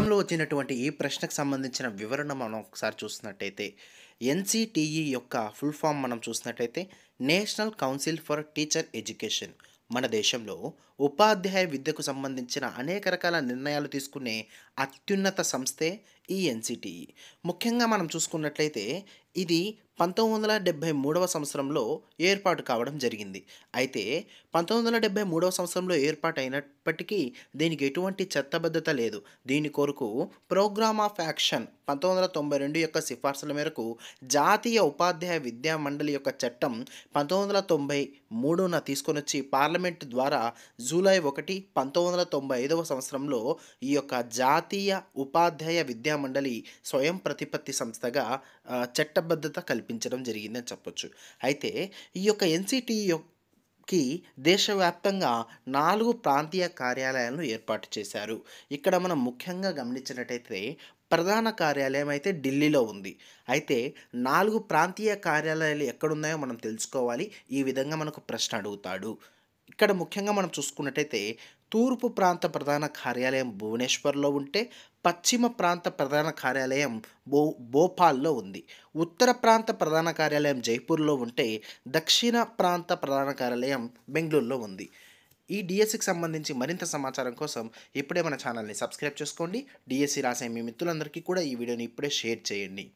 ఎగ్జామ్‌లో వచ్చినటువంటి ఈ ప్రశ్నకు సంబంధించిన వివరణ మనం ఒకసారి చూస్తున్నట్టయితే, ఎన్‌సిటిఈ యొక్క ఫుల్ ఫార్మ్ మనం చూసినట్టయితే, national council for teacher education. మన దేశంలో ఉపాధ్యాయ విద్యకు సంబంధించిన అనేక రకాల నిర్ణయాలు తీసుకునే అత్యున్నత సంస్థే ఈ ఎన్‌సిటిఈ. ముఖ్యంగా మనం చూసుకున్నట్లయితే, ఇది 1973వ సంవత్సరంలో ఏర్పాటు కావడం జరిగింది. అయితే 1973వ సంవత్సరంలో ఏర్పాటైనప్పటికీ దీనికి ఎటువంటి చట్టబద్ధత లేదు. దీని కొరకు ప్రోగ్రామ్ ఆఫ్ యాక్షన్ 1992 యొక్క సిఫార్సుల మేరకు జాతీయ ఉపాధ్యాయ విద్యా మండలి యొక్క చట్టం 1993న తీసుకొనొచ్చి పార్లమెంట్ ద్వారా జూలై 1, 1995వ సంవత్సరంలో ఈ యొక్క జాతీయ ఉపాధ్యాయ విద్యా మండలి స్వయం ప్రతిపత్తి సంస్థగా చట్టబద్ధత కల్పించడం జరిగిందని చెప్పొచ్చు. అయితే ఈ యొక్క ఎన్‌సిటిఈ దేశవ్యాప్తంగా 4 ప్రాంతీయ కార్యాలయాలను ఏర్పాటు చేశారు. ఇక్కడ మనం ముఖ్యంగా గమనించినట్టయితే ప్రధాన కార్యాలయం అయితే ఢిల్లీలో ఉంది. అయితే 4 ప్రాంతీయ కార్యాలయాలు ఎక్కడున్నాయో మనం తెలుసుకోవాలి. ఈ విధంగా మనకు ప్రశ్న అడుగుతాడు. ఇక్కడ ముఖ్యంగా మనం చూసుకున్నట్టయితే తూర్పు ప్రాంత ప్రధాన కార్యాలయం భువనేశ్వర్‌లో ఉంటే, పశ్చిమ ప్రాంత ప్రధాన కార్యాలయం భోపాల్‌లో ఉంది. ఉత్తర ప్రాంత ప్రధాన కార్యాలయం జైపూర్‌లో ఉంటే, దక్షిణ ప్రాంత ప్రధాన కార్యాలయం బెంగుళూరులో ఉంది. ఈ డీఎస్సీకి సంబంధించి మరింత సమాచారం కోసం ఇప్పుడే మన ఛానల్‌ని సబ్స్క్రైబ్ చేసుకోండి. డీఎస్సీ రాసే మీ మిత్రులందరికీ కూడా ఈ వీడియోని ఇప్పుడే షేర్ చేయండి.